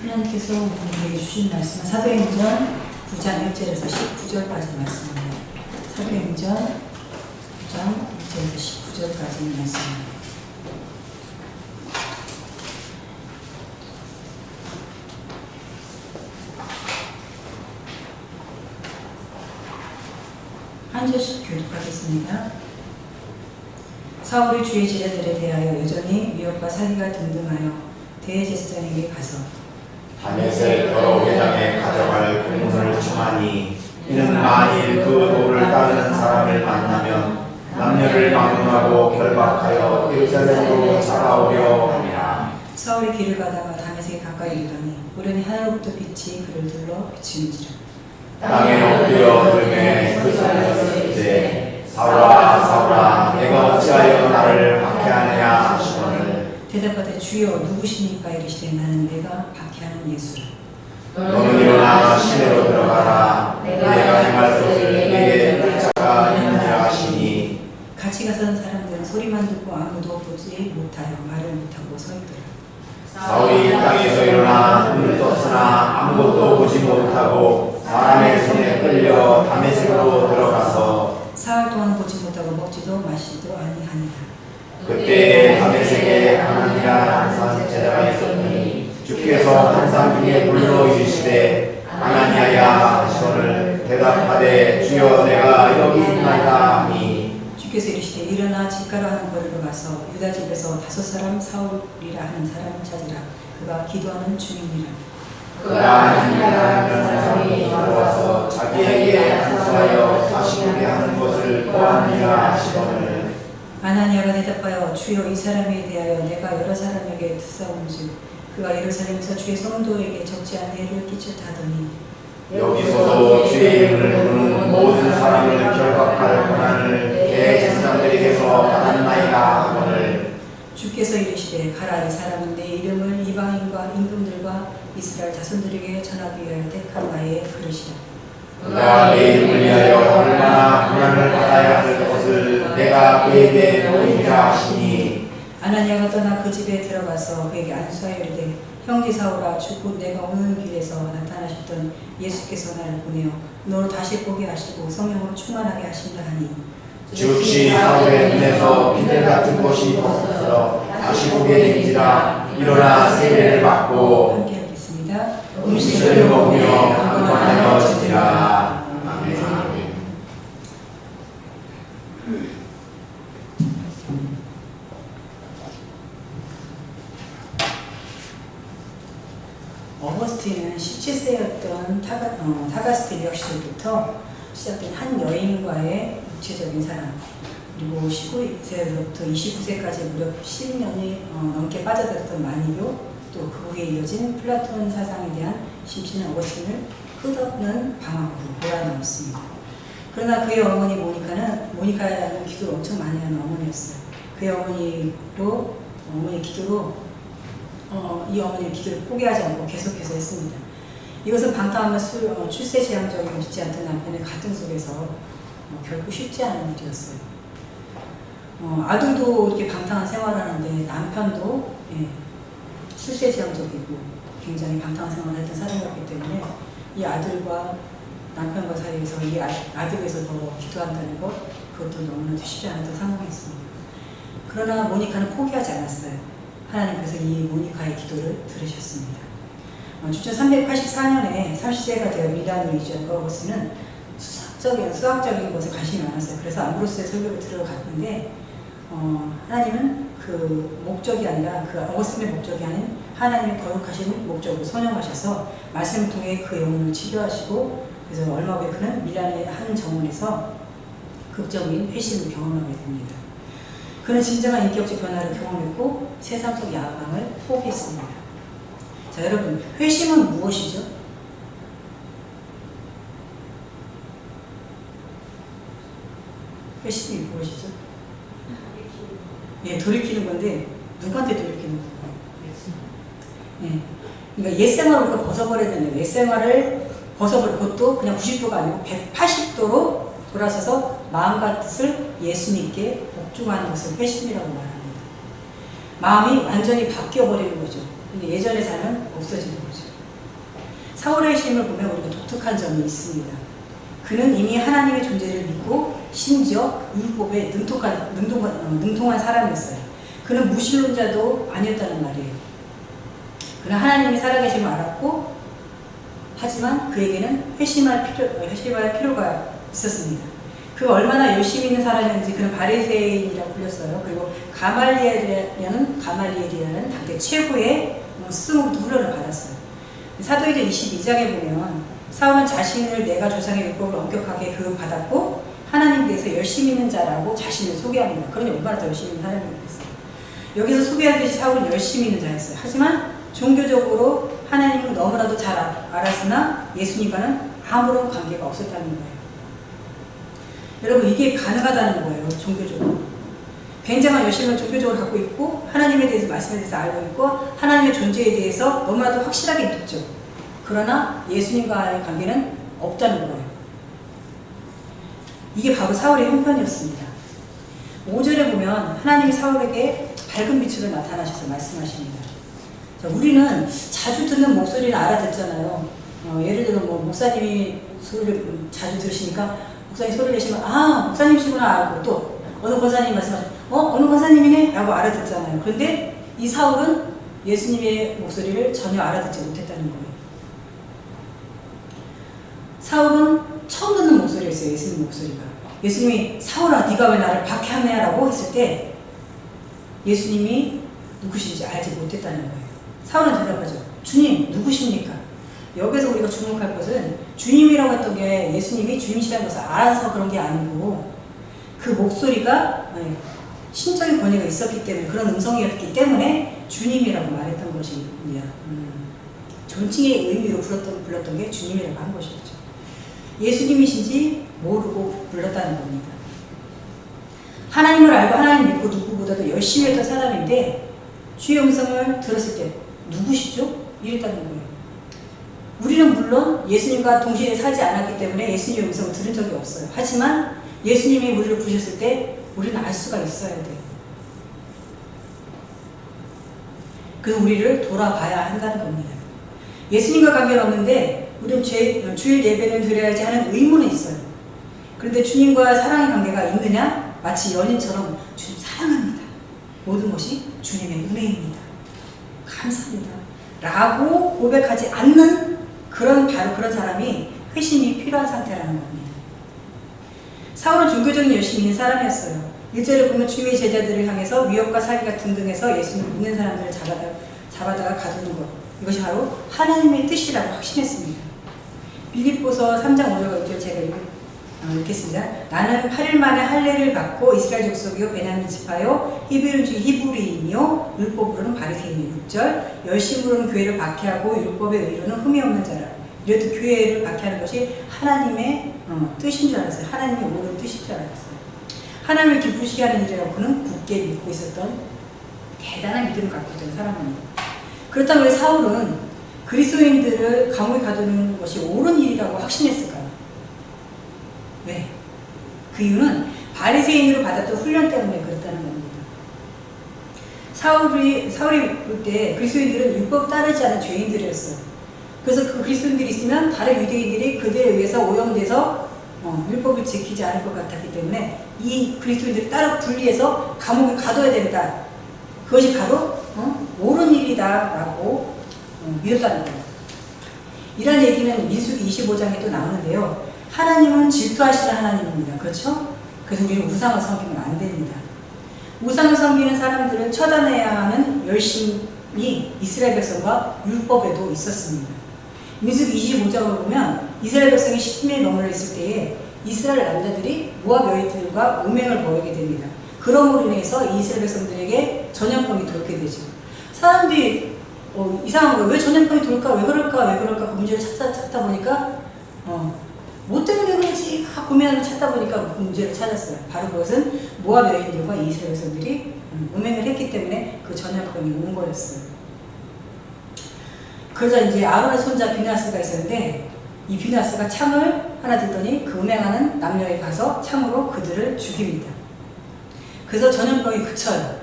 하나님께서 우리에게 주신 말씀은 사도행전 9장 1절에서 19절까지 말씀입니다. 사도행전 9장 1절에서 19절까지 말씀입니다. 한 절씩 교독하겠습니다. 사울이 주의 제자들에 대하여 여전히 위협과 사기가 등등하여 대제사장에게 가서 다메섹 여러 회당에 가져갈 공문을 청하니 이는 만일 그 도를 따르는 사람을 만나면 남녀를 막론하고 결박하여 예루살렘으로 잡아오려 함이라. 사울이 길을 가다가 다메섹에 가까이 이르더니 우연히 하늘로부터 빛이 그를 둘러 비추는지라. 땅에 엎드려 들매 그 손을 이르되 사울아 사울아 내가 어찌하여 나를 박해하느냐 하시거늘 대답하되 주여 누구시니까 이르시되 나는 내가 박해하는 예수라. 너는 일어나 시내로 들어가라. 내가 행할 것을 내게 뜰 자가 있느냐 하시니 같이 가던 사람들은 소리만 듣고 아무도 보지 못하여 말을 못하고 서 있더라. 사울이 땅에서 일어나 눈을 떴으나 아무것도 보지 못하고 사람의 손에 끌려 다메섹으로 들어가서 사흘 동안 보지 못하고 먹지도 마시지도 아니하니라. 그때 다메섹에 하나니라 한 제자가 있었더니 주께서 환상 중에 불러 이르시되 하나니아야 하시거늘 대답하되 주여 내가 여기 있나이다 하니 주께서 이르시되 일어나 집가로 하는 거리로 가서 유다 집에서 5 사울이라 하는 사람을 찾으라. 그가 기도하는 중이니라. 그가 하나니아라는 사람이 들어와서 자기에게 안수하여 다시 보게 하는 것을 보았느니라 하시거늘 아나니아가 대답하여 주여 이 사람에 대하여 내가 여러 사람에게 듣사온즉 그가 예루살렘에서 주의 성도에게 적지 않은 해를 끼쳤다 하더니 여기서도 주의 이름을 부르는 모든 사람을 결박할 권한을 대제사장들에게서 받았나이다 하거늘 주께서 이르시되 가라. 이 사람은 내 이름을 이방인과 임금들과 이스라엘 자손들에게 전하기 위하여 택한 나의 그릇이라. 그가 내 이름을 위하여 얼마나 고난을 받아야 할 것을 내가 그에게 보이리라 하시니 아나니아가 떠나 그 집에 들어가서 그에게 안수하여 이르되 형제 사울아 주 곧 내가 오는 길에서 나타나셨던 예수께서 나를 보내어 너를 다시 보게 하시고 성령으로 충만하게 하신다 하니 즉시 사울의 눈에서 비늘 같은 것이 벗어져 다시 보게 된지라. 일어나 세례를 받고 함께 하겠습니다. 음식을 먹으며 강건하여지니라. 아멘. 어거스틴은 17세였던 타가스틸 역시부터 시작된 한 여인과의 육체적인 사랑, 그리고 19세부터 29세까지 무려 10년이 넘게 빠져들었던 마니교, 또 그 후에 이어진 플라톤 사상에 대한 심취는 어거스틴을 끝없는 방황으로 몰아넣었습니다. 그러나 그의 어머니 모니카는 기도를 엄청 많이 하는 어머니였어요. 그의 어머니의 기도로 이 어머니의 기도를 포기하지 않고 계속해서 했습니다. 이것은 방탕하며 출세 제한적인 믿지 않던 남편의 갈등 속에서 결코 쉽지 않은 일이었어요. 아들도 이렇게 방탕한 생활을 하는데 남편도 출세 제한적이고 굉장히 방탕한 생활을 했던 사람이었기 때문에 이 아들과 남편과 사이에서 이 아들에 위해서 더 기도한다는 것, 그것도 너무나 쉽지 않았던 상황이었습니다. 그러나 모니카는 포기하지 않았어요. 하나님께서 이 모니카의 기도를 들으셨습니다. 주전 384년에 30세가 되어 밀란으로 이주한 어거스틴은 수학적인 것에 관심이 많았어요. 그래서 암브로스의 설교를 들어갔는데 하나님은 그 목적이 아니라 그 어거스틴의 목적이 아닌 하나님의 거룩하신 목적으로 선용하셔서 말씀을 통해 그 영혼을 치료하시고, 그래서 얼마 후에 그는 밀란의 한 정원에서 극적인 회심을 경험하게 됩니다. 그는 진정한 인격적 변화를 경험했고 세상적 야망을 포기했습니다. 자, 여러분, 회심은 무엇이죠? 회심이 무엇이죠? 돌이키는 건데 누구한테 돌이키는 거예요? 그러니까 옛생활을 벗어버려야 되는데 옛생활을 벗어버리고 그것도 그냥 90도가 아니고 180도로 돌아서서 마음과 뜻을 예수님께 복종하는 것을 회심이라고 말합니다. 마음이 완전히 바뀌어버리는 거죠. 근데 예전의 삶은 없어지는 거죠. 사울의 힘을 보면 우리가 독특한 점이 있습니다. 그는 이미 하나님의 존재를 믿고 심지어 율법에 능통한 사람이었어요. 그는 무신론자도 아니었다는 말이에요. 그는 하나님이 살아계심을 알았고 하지만 그에게는 회심할 필요가 있었습니다. 그가 얼마나 열심히 있는 사람이었는지 그는 바리새인이라고 불렸어요. 그리고 가말리엘이라는 당대 최고의 스승으로부터 훈련을 받았어요. 사도행전 22장에 보면 사울은 자신을 내가 조상의 율법을 엄격하게 교육받았고 하나님에 대해서 열심히 있는 자라고 자신을 소개합니다. 그러니 얼마나 더 열심히 있는 사람이었겠어요. 여기서 소개하듯이 사울은 열심히 있는 자였어요. 하지만 종교적으로 하나님을 너무나도 잘 알았으나 예수님과는 아무런 관계가 없었다는 거예요. 여러분, 이게 가능하다는 거예요. 종교적으로. 굉장한 열심을 종교적으로 갖고 있고 하나님에 대해서 말씀에 대해서 알고 있고 하나님의 존재에 대해서 너무나도 확실하게 믿죠. 그러나 예수님과의 관계는 없다는 거예요. 이게 바로 사울의 형편이었습니다. 5절에 보면 하나님이 사울에게 밝은 빛으로 나타나셔서 말씀하십니다. 자, 우리는 자주 듣는 목소리를 알아듣잖아요. 예를 들어 목사님이 소리를 자주 들으시니까 목사님 소리를 내시면 목사님이시구나 알고 또 어느 권사님이 말씀하시면 어느 권사님이네? 라고 알아듣잖아요. 그런데 이 사울은 예수님의 목소리를 전혀 알아듣지 못했다는 거예요. 사울은 처음 듣는 목소리였어요. 예수님 목소리가. 예수님이 사울아 네가 왜 나를 박해하냐? 라고 했을 때 예수님이 누구신지 알지 못했다는 거예요. 사울은 대답하죠. 주님 누구십니까? 여기서 우리가 주목할 것은 주님이라고 했던 게 예수님이 주님이라는 것을 알아서 그런 게 아니고 그 목소리가 신적인 권위가 있었기 때문에 그런 음성이었기 때문에 주님이라고 말했던 것입니다. 존칭의 의미로 불렀던 게 주님이라고 한 것이죠. 예수님이신지 모르고 불렀다는 겁니다. 하나님을 알고 하나님 믿고 누구보다도 열심히 했던 사람인데 주의 음성을 들었을 때 누구시죠? 이랬다는 거예요. 우리는 물론 예수님과 동시에 살지 않았기 때문에 예수님의 음성을 들은 적이 없어요. 하지만 예수님이 우리를 부르셨을 때 우리는 알 수가 있어야 돼요. 그래서 우리를 돌아봐야 한다는 겁니다. 예수님과 관계는 없는데 우리는 주일 예배는 드려야지 하는 의무는 있어요. 그런데 주님과 사랑의 관계가 있느냐? 마치 연인처럼 주님 사랑합니다. 모든 것이 주님의 은혜입니다. 감사합니다. 라고 고백하지 않는 바로 그런 사람이 회심이 필요한 상태라는 겁니다. 사울은 종교적인 열심히 있는 사람이었어요. 1절에 보면 주의 제자들을 향해서 위협과 사기가 등등해서 예수님을 믿는 사람들을 잡아다가 가두는 것. 이것이 바로 하나님의 뜻이라고 확신했습니다. 빌립보서 3장 5절과 6절 제가 읽겠습니다. 나는 8일 만에 할례를 받고 이스라엘 족속이요 베냐민 지파요 히브리인 중 히브리이며 율법으로는 바리새인이요 6절 열심으로는 교회를 박해하고 율법의 의로는 흠이 없는 자라. 이래도 교회를 박해하는 것이 하나님의 뜻인 줄 알았어요. 하나님의 옳은 뜻인 줄 알았어요. 하나님을 기쁘시게 하는 일이라고 그는 굳게 믿고 있었던 대단한 믿음을 갖고 있던 사람입니다. 그렇다면 왜 사울은 그리스도인들을 감옥에 가두는 것이 옳은 일이라고 확신했을까요? 왜? 그 이유는 바리새인으로 받았던 훈련 때문에 그렇다는 겁니다. 사울이 볼 때 그리스도인들은 율법 따르지 않은 죄인들이었어요. 그래서 그 그리스도인들이 있으면 다른 유대인들이 그들에 의해서 오염돼서 율법을 지키지 않을 것 같았기 때문에 이 그리스도인들을 따로 분리해서 감옥에 가둬야 된다. 그것이 바로 옳은 일이다 라고 믿었다는 거예요. 이런 얘기는 민수기 25장에 또 나오는데요. 하나님은 질투하시는 하나님입니다. 그렇죠? 그래서 우리는 우상을 섬기면 안 됩니다. 우상을 섬기는 사람들을 처단해야 하는 열심이 이스라엘 백성과 율법에도 있었습니다. 민수기 25장을 보면 이스라엘 백성이 시팀에 머물러 있을 때에 이스라엘 남자들이 모압 여인들과 음행을 벌이게 됩니다. 그러므로 인해서 이스라엘 백성들에게 전염병이 돌게 되죠. 사람들이 이상한 거예요. 왜 전염병이 돌까? 왜 그럴까? 그 문제를 찾다 보니까 뭐 때문에 그런지 고민을 찾다 보니까 그 문제를 찾았어요. 바로 그것은 모압 여인들과 이스라엘 백성들이 음행을 했기 때문에 그 전염병이 온 거였어요. 그러자 이제 아론의 손자 비느하스가 있었는데 이 비느하스가 창을 하나 들더니 그 음행하는 남녀에 가서 창으로 그들을 죽입니다. 그래서 전염병이 그쳐요.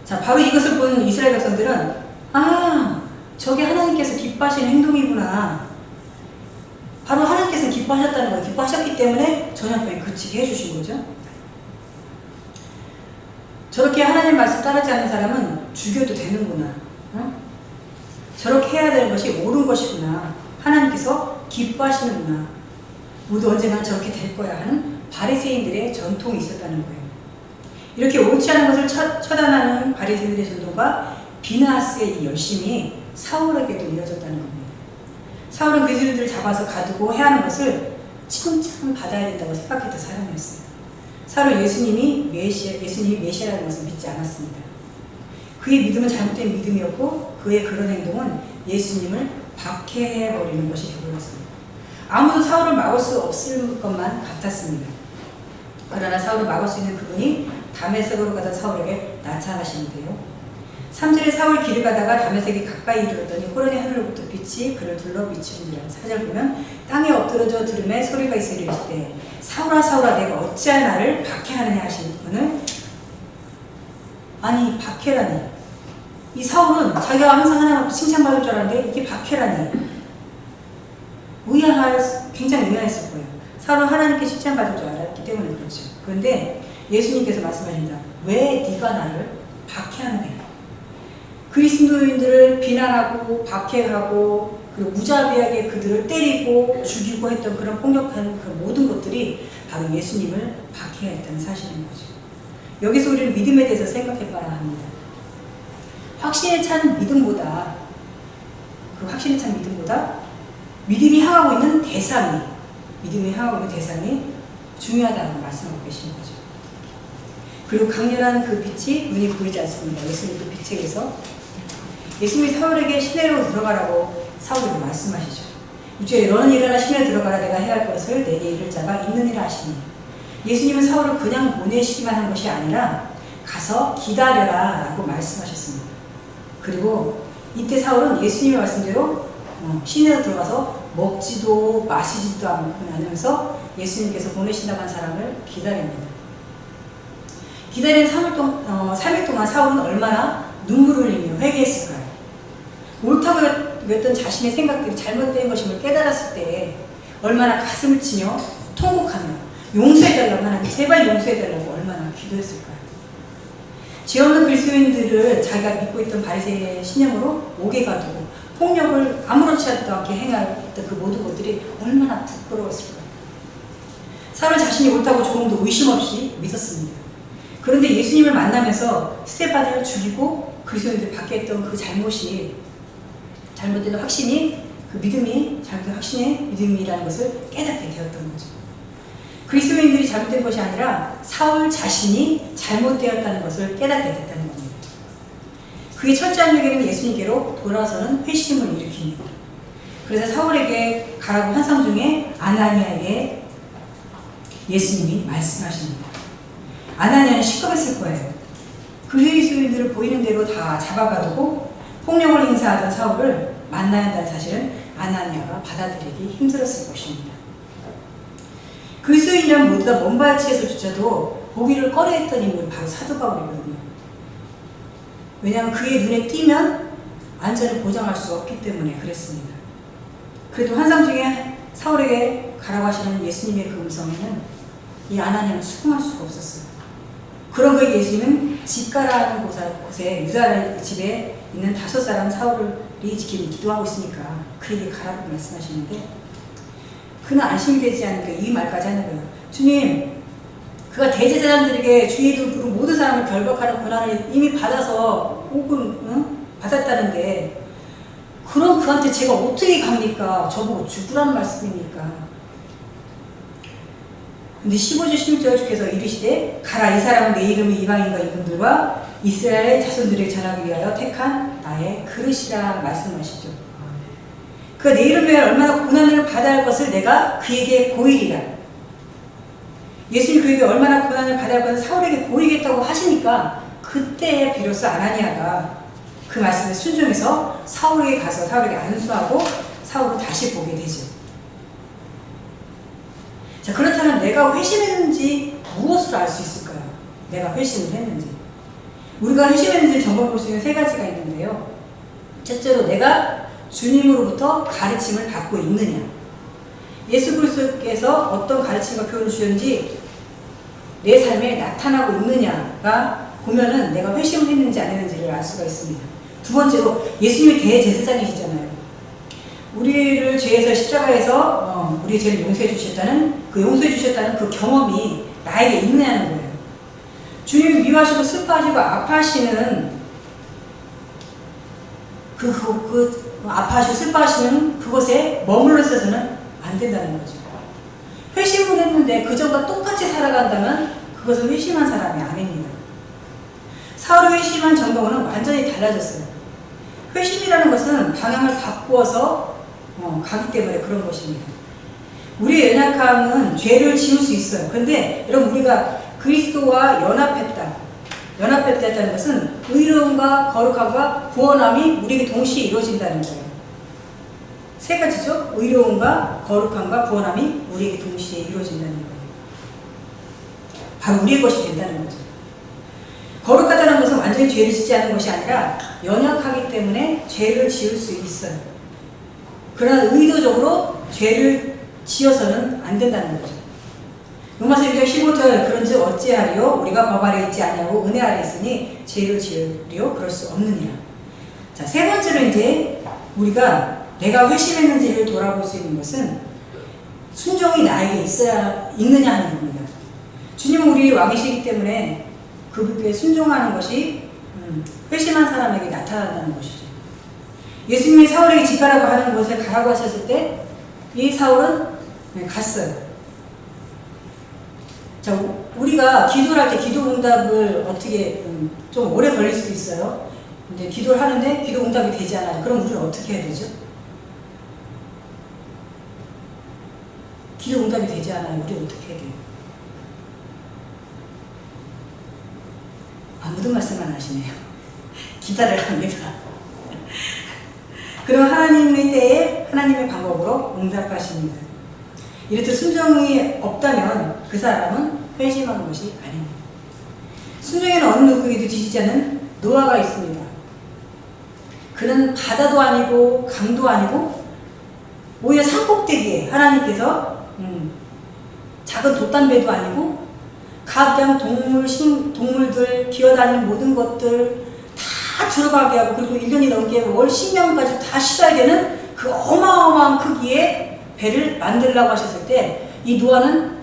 자, 바로 이것을 본 이스라엘 백성들은 저게 하나님께서 기뻐하시는 행동이구나. 바로 하나님께서 기뻐하셨다는 거예요. 기뻐하셨기 때문에 전염병이 그치게 해주신 거죠. 저렇게 하나님 말씀 따르지 않는 사람은 죽여도 되는구나. 어? 저렇게 해야 되는 것이 옳은 것이구나. 하나님께서 기뻐하시는구나. 모두 언젠가 저렇게 될 거야 하는 바리새인들의 전통이 있었다는 거예요. 이렇게 옳지 않은 것을 처단하는 바리새인들의 전통과 비나스의 이 열심이 사울에게도 이어졌다는 겁니다. 사울은 그리스도인들을 잡아서 가두고 해야 하는 것을 칭찬 받아야 된다고 생각했던 사람이었어요. 사울은 예수님이 메시아라는 것을 믿지 않았습니다. 그의 믿음은 잘못된 믿음이었고 그의 그런 행동은 예수님을 박해해버리는 것이 되어버렸습니다. 아무도 사울을 막을 수 없을 것만 같았습니다. 그러나 사울을 막을 수 있는 그분이 다메섹으로 가던 사울에게 나타나시는데요. 3절에 사울 길을 가다가 다메섹이 가까이 이르렀더니 호련히 하늘로부터 빛이 그를 둘러 비추는지라. 4절 보면 땅에 엎드러져 들음에 소리가 있어 이르시되 사울아 사울아 내가 어찌하여 나를 박해하느냐 하시는 분은 아니 박해라니. 이 사울은 자기가 항상 하나님 앞에 칭찬받을 줄 알았는데 이게 박해라니. 굉장히 의아했을 거예요. 사울은 하나님께 칭찬받을 줄 알았기 때문에 그렇죠. 그런데 예수님께서 말씀하신다. 왜 네가 나를 박해하느냐. 그리스도인들을 비난하고 박해하고 그리고 무자비하게 그들을 때리고 죽이고 했던 그런 폭력한 그 모든 것들이 바로 예수님을 박해했다는 사실인 거죠. 여기서 우리는 믿음에 대해서 생각해 봐야 합니다. 확신에 찬 믿음보다 믿음이 향하고 있는 대상이 중요하다고 말씀하고 계신 거죠. 그리고 강렬한 그 빛이 눈이 보이지 않습니다. 예수님 그 빛에게서 예수님이 사울에게 시내로 들어가라고 사울에게 말씀하시죠. 6절에 너는 일어나 시내에 들어가라. 내가 해야 할 것을 내게 이를 자가 있느니라 하시니. 예수님은 사울을 그냥 보내시기만 한 것이 아니라 가서 기다려라 라고 말씀하셨습니다. 그리고 이때 사울은 예수님의 말씀대로 시내로 들어가서 먹지도 마시지도 않으면서 예수님께서 보내신다고 한 사람을 기다립니다. 기다린 3일 동안 사울은 얼마나 눈물을 흘리며 회개했을까요? 옳다고 여겼던 자신의 생각들이 잘못된 것임을 깨달았을 때 얼마나 가슴을 치며 통곡하며 용서해달라고 하나님 제발 용서해달라고 얼마나 기도했을까요? 죄 없는 그리스도인들을 자기가 믿고 있던 바리새의 신념으로 옥에 가두고 폭력을 아무렇지 않게 행했던 그 모든 것들이 얼마나 부끄러웠을까요? 사울 자신이 옳다고 조금도 의심 없이 믿었습니다. 그런데 예수님을 만나면서 스데반을 죽이고 그리스도인들을 받게 했던 그 잘못된 확신이 그 믿음이 잘못된 확신의 믿음이라는 것을 깨닫게 되었던 거죠. 그리스도인들이 잘못된 것이 아니라 사울 자신이 잘못되었다는 것을 깨닫게 됐다는 겁니다. 그의 철저한 회개는 예수님께로 돌아서는 회심을 일으킵니다. 그래서 사울에게 가라고 환상 중에 아나니아에게 예수님이 말씀하십니다. 아나니아는 시끄럽을 거예요. 그 그리스도인들을 보이는 대로 다 잡아가두고 폭력을 행사하던 사울을 만나야 한다는 사실은 아나니아가 받아들이기 힘들었을 것입니다. 그리스도인이란 모두 다 먼발치에서조차도 보기를 꺼려했던 인물이 바로 사도 바울이거든요. 왜냐하면 그의 눈에 띄면 안전을 보장할 수 없기 때문에 그랬습니다. 그래도 환상 중에 사울에게 가라고 하시는 예수님의 그 음성에는 이 아나니아는 수긍할 수가 없었어요. 그런 그에게 예수님은 집가라는 곳에 유다 집에 있는 5사람 사울이 지금 기도하고 있으니까 그에게 가라고 말씀하시는데 그는 안심이 되지 않으니까 이 말까지 하는 거예요. 주님, 그가 대제사장들에게 주의 이름으로 모든 사람을 결박하는 권한을 이미 받아서 혹은 받았다는데 그럼 그한테 제가 어떻게 갑니까? 저보고 죽으라는 말씀입니까? 근데 15절 16절 주께서 이르시되 가라 이 사람은 내 이름을 이방인과 이분들과 이스라엘 자손들에게 전하기 위하여 택한 나의 그릇이라 말씀하시죠. 그가 내 이름에 얼마나 고난을 받아야 할 것을 내가 그에게 보이리라. 예수님 그에게 얼마나 고난을 받아야 할 것을 사울에게 보이겠다고 하시니까 그때 비로소 아나니아가 그 말씀에 순종해서 사울에게 가서 사울에게 안수하고 사울을 다시 보게 되죠. 자, 그렇다면 내가 회심했는지 무엇으로 알 수 있을까요? 내가 회심을 했는지. 우리가 회심했는지 점검해 볼 수 있는 3가지가 있는데요. 첫째로 내가 주님으로부터 가르침을 받고 있느냐. 예수 그리스도께서 어떤 가르침과 교훈을 주셨는지 내 삶에 나타나고 있느냐가 보면은 내가 회심을 했는지 안 했는지를 알 수가 있습니다. 두 번째로 예수님이 대제사장이시잖아요. 우리를 죄에서 십자가에서 우리 죄를 용서해 주셨다는 그 경험이 나에게 있느냐는 거예요. 주님이 미워하시고 슬퍼하시고 아파하시는 아파하시고 슬퍼하시는 그곳에 머물러 있어서는 안 된다는 거죠. 회심을 했는데 그전과 똑같이 살아간다면 그것은 회심한 사람이 아닙니다. 사울이 회심한 전경우는 완전히 달라졌어요. 회심이라는 것은 방향을 바꾸어서 가기 때문에 그런 것입니다. 우리의 연약함은 죄를 지을 수 있어요. 그런데 여러분 우리가 그리스도와 연합했다는 것은 의로움과 거룩함과 구원함이 우리에게 동시에 이루어진다는 거예요. 세 가지죠. 의로움과 거룩함과 구원함이 우리에게 동시에 이루어진다는 거예요. 바로 우리의 것이 된다는 거죠. 거룩하다는 것은 완전히 죄를 짓지 않는 것이 아니라 연약하기 때문에 죄를 지을 수 있어요. 그러나 의도적으로 죄를 지어서는 안 된다는 거죠. 로마서 6장 15절 그런즉 어찌하리요 우리가 법 아래 있지 아니하고 은혜 아래 있으니 죄를 지으리요 그럴 수 없느니라. 자, 세 번째로 이제 우리가 내가 회심했는지를 돌아볼 수 있는 것은 순종이 나에게 있느냐 하는 겁니다. 주님은 우리 왕이시기 때문에 그분께 순종하는 것이 회심한 사람에게 나타난다는 것이죠. 예수님이 사울에게 집 가라고 하는 곳에 가라고 하셨을 때 이 사울은 갔어요. 자, 우리가 기도를 할 때 기도 응답을 어떻게 좀 오래 걸릴 수도 있어요. 근데 기도를 하는데 기도 응답이 되지 않아요. 그럼 우리는 어떻게 해야 되죠? 기도 응답이 되지 않아요. 우리 어떻게 해야 돼요? 아무도 말씀 안 하시네요. 기다려야 합니다. 그럼 하나님의 때에 하나님의 방법으로 응답하십니다. 이렇듯 순종이 없다면 그 사람은 회심한 것이 아닙니다. 순종에는 어느 누구에게도 지지지 않는 노아가 있습니다. 그는 바다도 아니고 강도 아니고 오히려 산꼭대기에 하나님께서 작은 돛담배도 아니고 각양 동물들 기어다니는 모든 것들 다 들어가게 하고 그리고 1년이 넘게 월 식량까지 다 실어야 되는 그 어마어마한 크기의 배를 만들려고 하셨을 때 이 노아는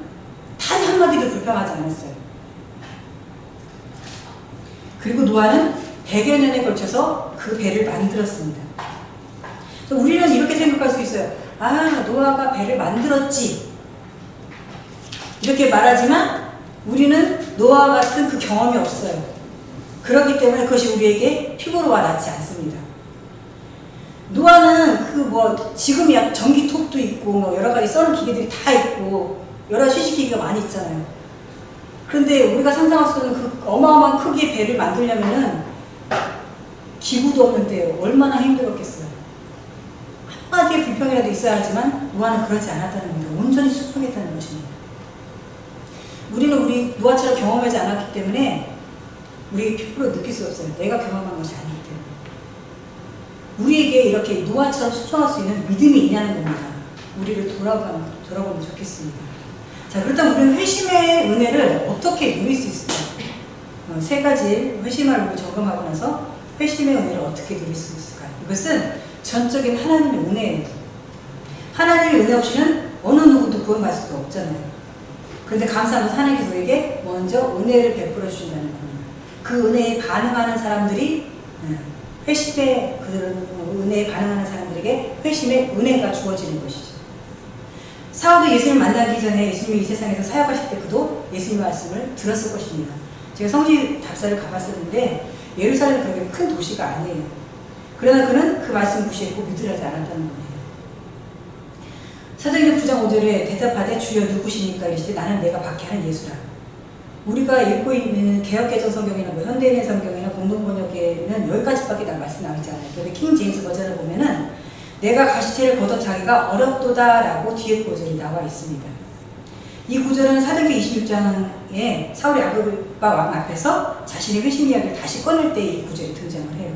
단 한마디도 불평하지 않았어요. 그리고 노아는 100여 년에 걸쳐서 그 배를 만들었습니다. 우리는 이렇게 생각할 수 있어요. 아, 노아가 배를 만들었지. 이렇게 말하지만 우리는 노아와 같은 그 경험이 없어요. 그렇기 때문에 그것이 우리에게 피부로 와닿지 않습니다. 노아는 지금이야 전기톱도 있고 여러 가지 써는 기계들이 다 있고 여러 가지 휴식기계가 많이 있잖아요. 그런데 우리가 상상할 수 없는 그 어마어마한 크기의 배를 만들려면은 기구도 없는데 얼마나 힘들었겠어요. 한마디의 불평이라도 있어야 하지만 노아는 그러지 않았다는 겁니다. 온전히 순종했다는 것입니다. 우리는 우리 노아처럼 경험하지 않았기 때문에 우리 피부로 느낄 수 없어요. 내가 경험한 것이 아니기 때문에. 우리에게 이렇게 노아처럼 순종할 수 있는 믿음이 있냐는 겁니다. 우리를 돌아보면 좋겠습니다. 자, 그렇다면 우리는 회심의 은혜를 어떻게 누릴 수 있을까요? 세 가지 회심을 우리 점검하고 나서 회심의 은혜를 어떻게 누릴 수 있을까요? 이것은 전적인 하나님의 은혜예요. 하나님의 은혜 없이는 어느 누구도 구원받을 수도 없잖아요. 그런데 감사한 것은 하나님께서 우리에게 먼저 은혜를 베풀어 주신다는 겁니다. 그 은혜에 반응하는 사람들이 회심의 은혜에 반응하는 사람들에게 회심의 은혜가 주어지는 것이죠. 사울도 예수님을 만나기 전에 예수님이 이 세상에서 사역하실 때 그도 예수님 말씀을 들었을 것입니다. 제가 성지 답사를 가봤었는데 예루살렘은 그렇게 큰 도시가 아니에요. 그러나 그는 그 말씀 무시했고 믿으려 하지 않았다는 거예요. 사도행전 9장 5절에 대답하되 주여 누구십니까? 이르시되 나는 내가 박해하는 예수라. 우리가 읽고 있는 개역개정 성경이나 현대인의 성경이나 공동번역에는 여기까지밖에 말씀 나오지 않아요. 그런데 킹 제임스 버전을 보면은 내가 가시체를 걷어차기가 어렵도다 라고 뒤에 구절이 나와 있습니다. 이 구절은 사도행전 26장에 사울이 아그리파 왕 앞에서 자신의 회심 이야기를 다시 꺼낼 때 이 구절이 등장을 해요.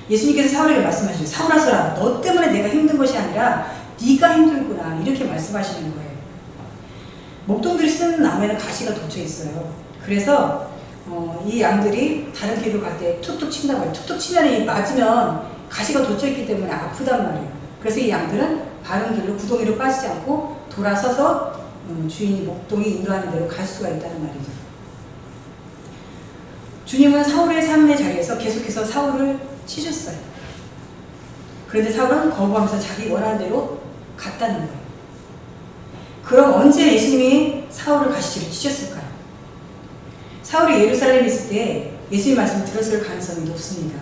예수님께서 사울에게 말씀하시죠. 사울아, 너 때문에 내가 힘든 것이 아니라 네가 힘들구나. 이렇게 말씀하시는 거예요. 목동들이 쓰는 나무에는 가시가 돋쳐 있어요. 그래서 이 양들이 다른 길로 갈 때 툭툭 친다고 해요. 툭툭 치면 맞으면 가시가 돋쳐 있기 때문에 아프단 말이에요. 그래서 이 양들은 바른 길로 구덩이로 빠지지 않고 돌아서서 주인이 목동이 인도하는 대로 갈 수가 있다는 말이죠. 주님은 사울의 삶의 자리에서 계속해서 사울을 치셨어요. 그런데 사울은 거부하면서 자기 원하는 대로 갔다는 거예요. 그럼 언제 예수님이 사울을 가시치를 치셨을까요? 사울이 예루살렘에 있을 때 예수님 말씀을 들었을 가능성이 높습니다.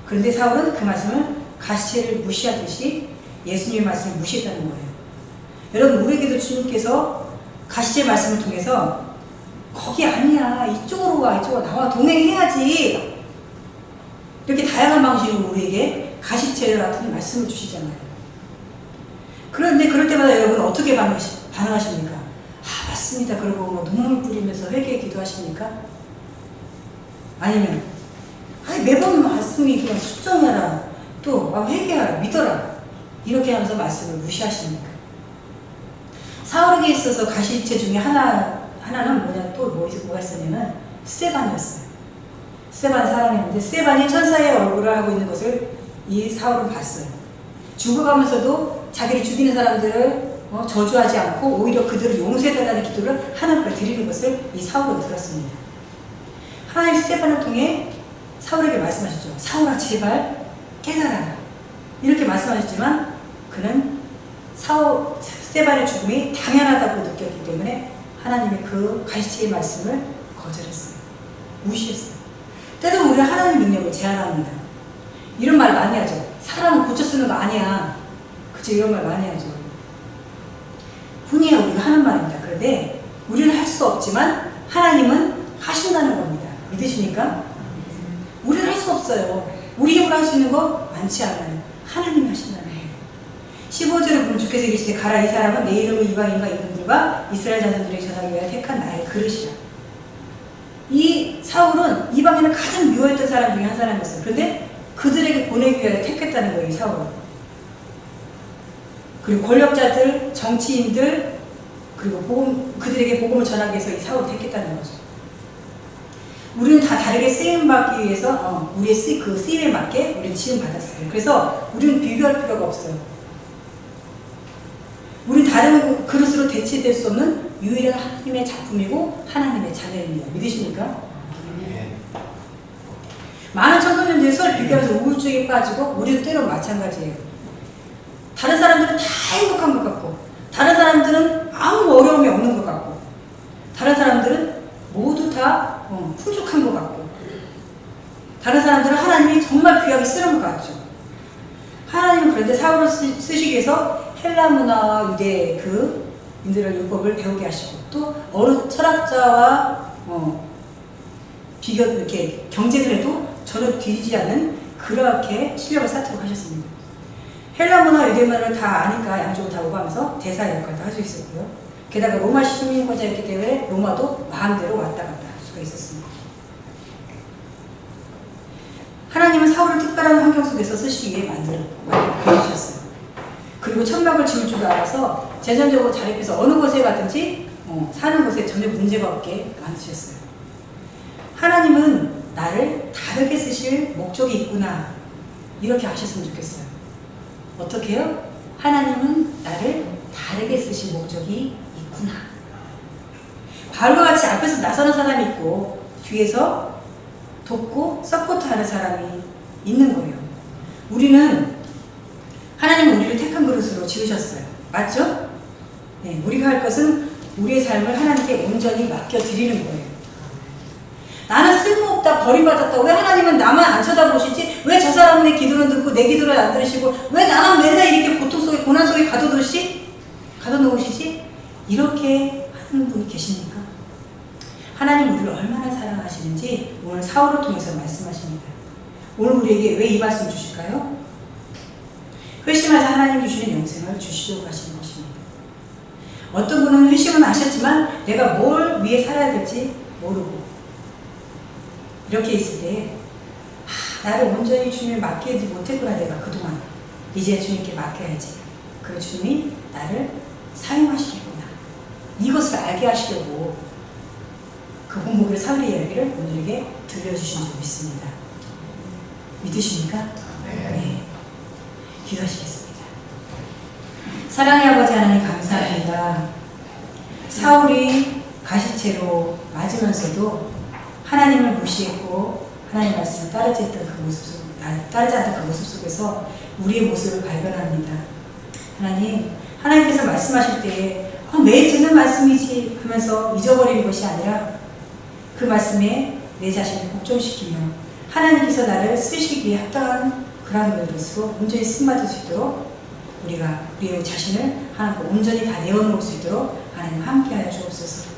그런데 사울은 그 말씀을 가시치를 무시하듯이 예수님의 말씀을 무시했다는 거예요. 여러분, 우리에게도 주님께서 가시치의 말씀을 통해서 거기 아니야, 이쪽으로 와, 이쪽으로 나와, 동행해야지, 이렇게 다양한 방식으로 우리에게 가시체 같은 말씀을 주시잖아요. 그런데 그럴 때마다 여러분 어떻게 반응하십니까? 아, 맞습니다. 그러고 뭐 눈물 뿌리면서 회개에 기도하십니까? 아니면 아니, 매번 말씀이 그냥 숙정해라, 또 회개하라, 믿어라, 이렇게 하면서 말씀을 무시하십니까? 사울에게 있어서 가시체 중에 하나는 뭐냐, 또 뭐가 있었냐면 스데반이었어요. 스데반 사람이었는데 스데반이 천사의 얼굴을 하고 있는 것을 이 사울은 봤어요. 죽어가면서도 자기를 죽이는 사람들을 저주하지 않고 오히려 그들을 용서해달라는 기도를 하나님께 드리는 것을 이 사울은 들었습니다. 하나님 스데반을 통해 사울에게 말씀하셨죠. 사울아, 제발 깨달아라, 이렇게 말씀하셨지만 그는 스데반의 죽음이 당연하다고 느꼈기 때문에 하나님의 그 가시치의 말씀을 거절했어요. 무시했어요. 때로는 우리가 하나님의 능력을 제한합니다. 이런 말 많이 하죠. 사람은 고쳐 쓰는 거 아니야. 그치? 이런 말 많이 하죠. 분이야 우리가 하는 말입니다. 그런데 우리는 할 수 없지만 하나님은 하신다는 겁니다. 믿으십니까? 우리는 할 수 없어요. 우리 힘으로 할 수 있는 거 많지 않아요. 하나님이 하신다는 거예요. 15절을 보면 주께서 이르시되 가라, 이 사람은 내 이름을 이방인과 이방들과 이스라엘 자손들에게 전하기 위하여 택한 나의 그릇이라. 이 사울은 이방인을 가장 미워했던 사람 중에 한 사람이었어요. 그런데 그들에게 보내기 위하여 택했다는 거예요, 이 사울은. 그리고 권력자들, 정치인들, 그리고 그들에게 복음을 전하기 위해서 이 사울을 택했다는 거죠. 우리는 다 다르게 쓰임받기 위해서 우리의 그 쓰임에 맞게 우리는 지음받았어요. 그래서 우리는 비교할 필요가 없어요. 우리는 다른 그릇으로 대체될 수 없는 유일한 하나님의 작품이고 하나님의 자녀입니다. 믿으십니까? 네. 많은 청소년들이 서로 비교하면서 우울증에 빠지고 우리도 때로 마찬가지예요. 다른 사람들은 다 행복한 것 같고, 다른 사람들은 아무 어려움이 없는 것 같고, 다른 사람들은 모두 다 풍족한 것 같고, 다른 사람들은 하나님이 정말 귀하게 쓰는 것 같죠. 하나님은 그런데 사울을 쓰시기 위해서 헬라 문화와 유대 그 인들의 율법을 배우게 하시고, 또 어느 철학자와 비교 이렇게 경쟁을 해도 전혀 뒤지지 않는 그렇게 실력을 쌓도록 하셨습니다. 헬라 문화, 유대 문화를 다 아니까 양쪽을 다 오가면서 대사의 역할도 할 수 있었고요. 게다가 로마 시민권자였기 때문에 로마도 마음대로 왔다 갔다 할 수가 있었습니다. 하나님은 사울을 특별한 환경 속에서 쓰시기 위해 만들어주셨어요. 그리고 천막을 지을 줄 알아서 재정적으로 자립해서 어느 곳에 가든지 사는 곳에 전혀 문제가 없게 만드셨어요. 하나님은 나를 다르게 쓰실 목적이 있구나, 이렇게 아셨으면 좋겠어요. 어떻게 해요? 하나님은 나를 다르게 쓰실 목적이 있구나. 바울과 같이 앞에서 나서는 사람이 있고 뒤에서 돕고 서포트하는 사람이 있는 거예요. 우리는 하나님은 우리를 택한 그릇으로 지으셨어요. 맞죠? 네, 우리가 할 것은 우리의 삶을 하나님께 온전히 맡겨드리는 거예요. 나는 쓸모없다, 버림받았다, 왜 하나님은 나만 안 쳐다보시지? 왜 저 사람은 내 기도는 듣고 내 기도를 안 들으시고 왜 나만 맨날 이렇게 고통 속에, 고난 속에 가둬놓으시지? 이렇게 하는 분이 계십니까? 하나님 우리를 얼마나 사랑하시는지 오늘 사울을 통해서 말씀하십니다. 오늘 우리에게 왜 이 말씀 주실까요? 회심하자 하나님 주시는 영생을 주시려고 하시는 것입니다. 어떤 분은 회심은 하셨지만 내가 뭘 위해 살아야 될지 모르고 이렇게 있을 때 나를 온전히 주님에 맡기지 못했구나 내가 그동안. 이제 주님께 맡겨야지. 그 주님이 나를 사용하시겠구나. 이것을 알게 하시려고 그 본보기를 사울의 이야기를 오늘에게 들려주신 줄 믿습니다. 믿으십니까? 네. 기도하시겠습니다. 사랑의 아버지 하나님 감사합니다. 사울이 가시채로 맞으면서도 하나님을 무시했고 하나님 말씀을 따르지 않던 그 모습 속에서 우리의 모습을 발견합니다. 하나님, 하나님께서 말씀하실 때 매일 듣는 말씀이지 하면서 잊어버리는 것이 아니라 그 말씀에 내 자신을 복종시키며 하나님께서 나를 쓰시기에 합당한 그런 것으로 온전히 쓰임받을 수 있도록 우리가 우리의 자신을 하나님께 온전히 다 내어놓을 수 있도록 하나님 함께하여 주옵소서.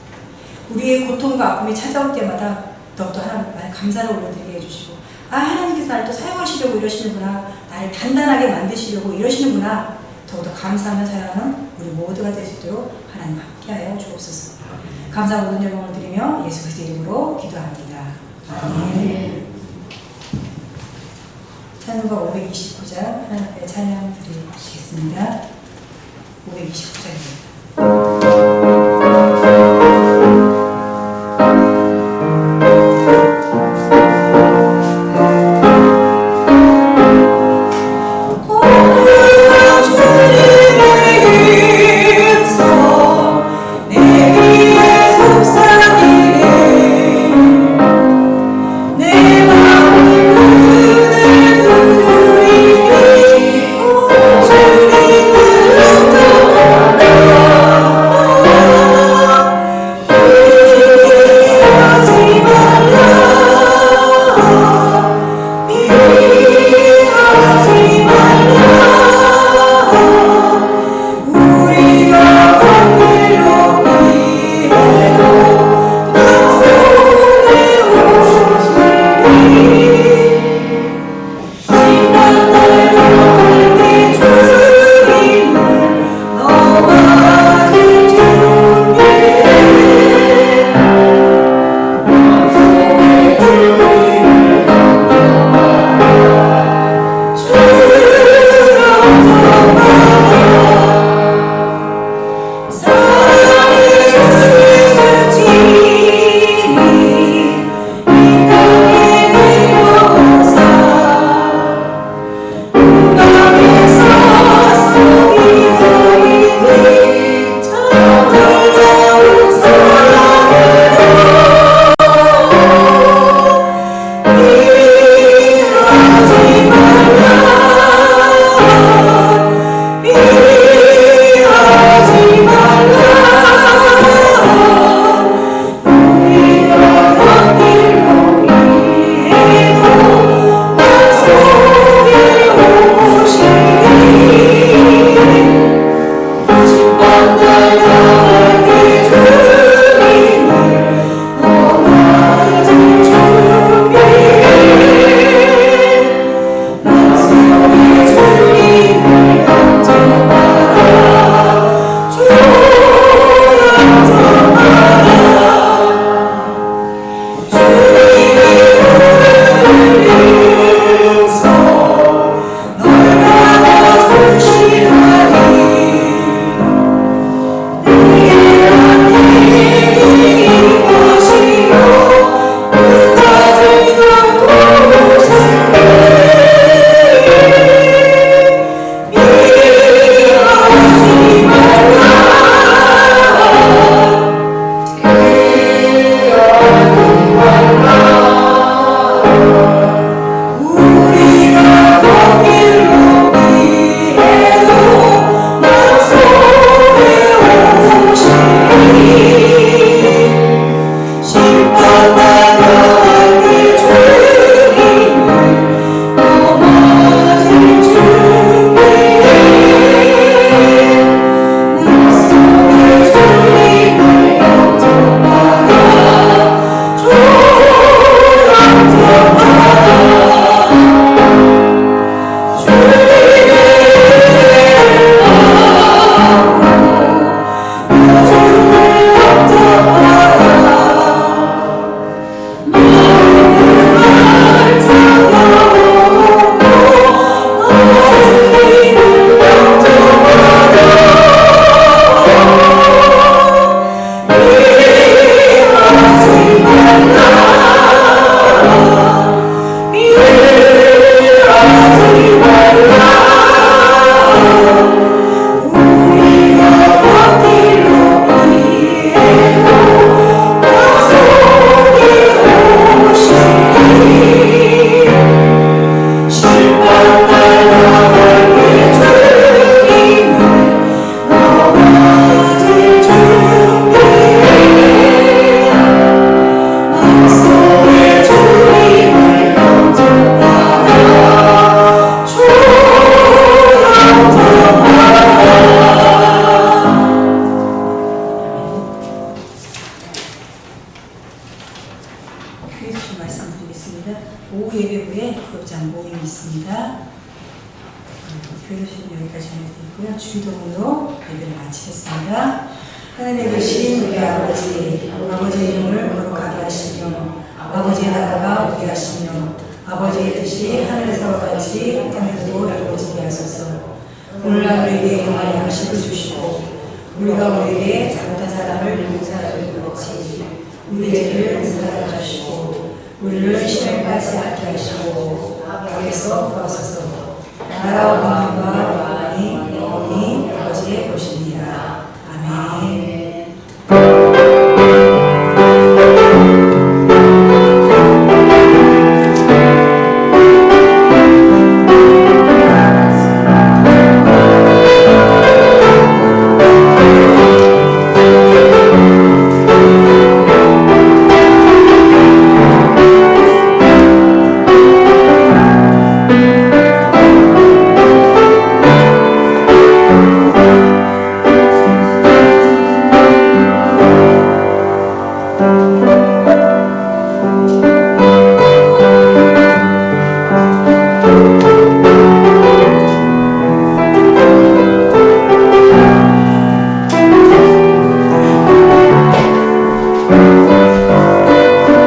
우리의 고통과 아픔이 찾아올 때마다 더욱더 하나님 감사를 올려드리게 해주시고 하나님께서 나를 또 사용하시려고 이러시는구나, 나를 단단하게 만드시려고 이러시는구나, 더욱더 감사하며 살아가는 우리 모두가 될 수 있도록 하나님 함께하여 주옵소서. 감사 모든 영광을 드리며 예수 그리스도 이름으로 기도합니다. 아멘. 찬송가 529장 하나님 앞에 찬양 드리시겠습니다. 529장입니다. 주님 있고요. 주기도문으로 예배를 마치겠습니다. 하늘에 계신 우리 아버지, 아버지의 이름을 거룩하게 하시며 아버지의 나라가 오게 하시며 아버지의 뜻이 하늘에서 같이 땅에서도 이루어지게 하소서. 오늘날 우리에게 영원한 양식을 주시고 우리가 우리에게 잘못한 사람을 용서하는 것 같이 우리 죄를 사하여 주시고 우리를 시험에 빠지지 않게 하시고 악에서 구하소서. 나라와 영광과 영원히 아버지의 것입니다. 아멘.